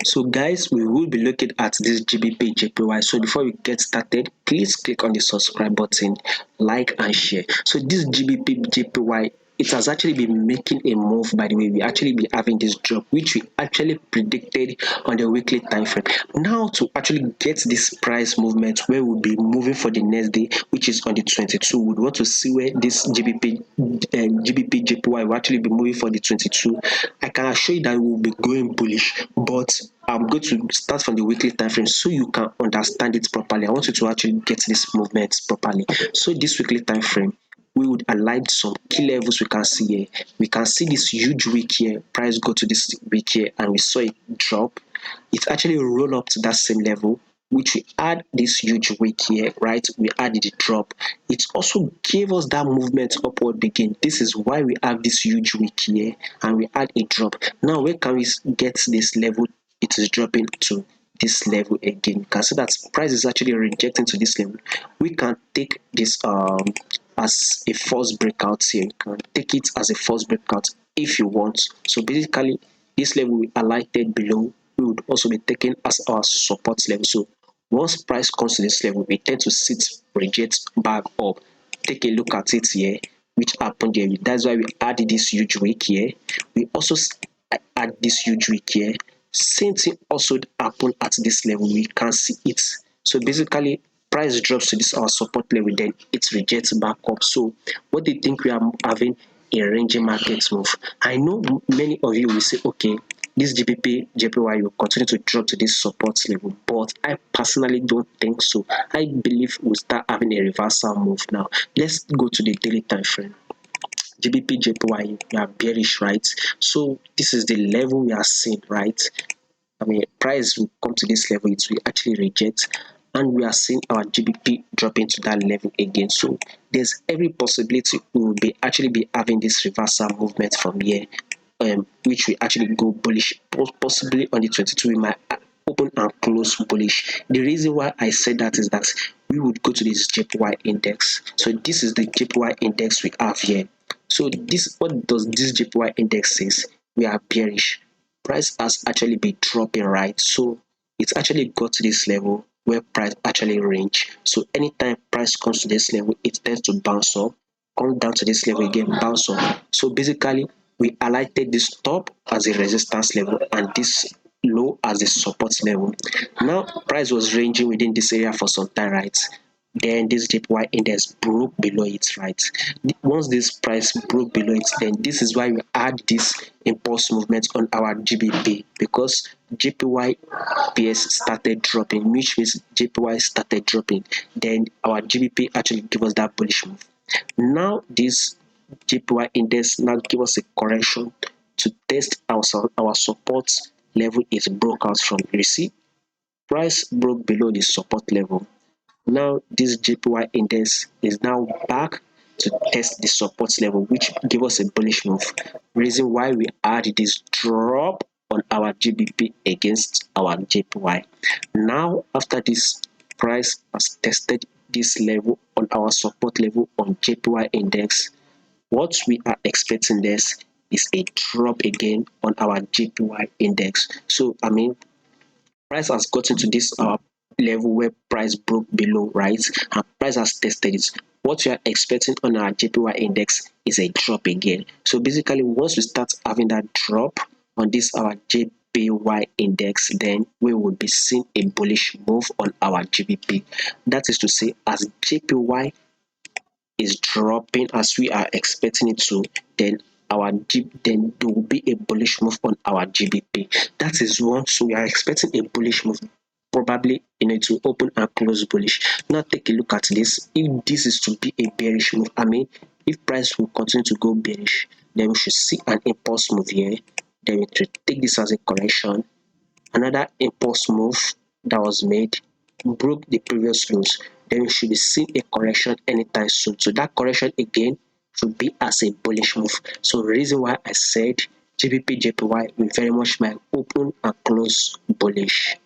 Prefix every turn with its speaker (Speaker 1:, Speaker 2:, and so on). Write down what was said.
Speaker 1: So guys, we will be looking at this GBPJPY. So before we get started, please click on the subscribe button, like and share. So this GBPJPY, it has actually been making a move. By the way, we actually be having this drop, which we actually predicted on the weekly time frame. Now to actually get this price movement where we'll be moving for the next day, which is on the 22, we want to see where this GBPJPY will actually be moving for the 22. I can assure you that we will be going bullish, but I'm going to start from the weekly time frame so you can understand it properly. I want you to actually get this movement properly. So this weekly time frame, we would align some key levels we can see here. We can see this huge wick here, price go to this wick here, and we saw it drop. It actually roll up to that same level, which we add this huge wick here, right? We added the drop. It also gave us that movement upward again. This is why we have this huge wick here, and we add a drop. Now where can we get this level? It is dropping to this level again. You can see that price is actually rejecting to this level. We can take this as a false breakout here. You can take it as a false breakout if you want. So basically, this level we highlighted below, we would also be taking as our support level. So once price comes to this level, we tend to sit, reject, back up. Take a look at it here, which happened here. That's why we added this huge wick here. We also add this huge wick here. Same thing also happened at this level. We can see it. So basically, price drops to this our support level, then it rejects back up. So what do you think we are having a ranging market move? I know many of you will say, okay, this GBPJPY will continue to drop to this support level, but I personally don't think so. I believe we'll start having a reversal move now. Let's go to the daily time frame. GBPJPY, we are bearish, right? So this is the level we are seeing, right? I mean, price will come to this level, it will actually reject, and we are seeing our GBP dropping to that level again. So there's every possibility we will be actually be having this reversal movement from here, which will actually go bullish. Possibly on the 22, we might open and close bullish. The reason why I said that is that we would go to this JPY index. So this is the JPY index we have here. So this, what does this JPY index says? We are bearish. Price has actually been dropping, right? So it's actually got to this level where price actually range. So anytime price comes to this level, it tends to bounce up, come down to this level again, bounce up. So basically, we highlighted this top as a resistance level and this low as a support level. Now price was ranging within this area for some time, right? Then this JPY index broke below it, right? Once this price broke below it, then this is why we add this impulse movement on our GBP, because JPY PS started dropping, which means JPY started dropping. Then our GBP actually give us that bullish move. Now this JPY index now give us a correction to test our support level is broke out from. You see, price broke below the support level. Now this JPY index is now back to test the support level, which give us a bullish move. Reason why we add this drop on our GBP against our JPY. Now after this price has tested this level on our support level on JPY index, what we are expecting this is a drop again on our JPY index. So I mean, price has gotten to this level where price broke below, right? And price has tested it. What we are expecting on our JPY index is a drop again. So basically, once we start having that drop on this our JPY index, then we will be seeing a bullish move on our GBP. That is to say, as JPY is dropping as we are expecting it to, then then there will be a bullish move on our GBP. That is one. So we are expecting a bullish move, probably to open and close bullish. Now take a look at this. If this is to be a bearish move, I mean, if price will continue to go bearish, then we should see an impulse move here. Then we should take this as a correction. Another impulse move that was made broke the previous lows. Then we should be seeing a correction anytime soon. So that correction again should be as a bullish move. So the reason why I said GBPJPY will very much might open and close bullish.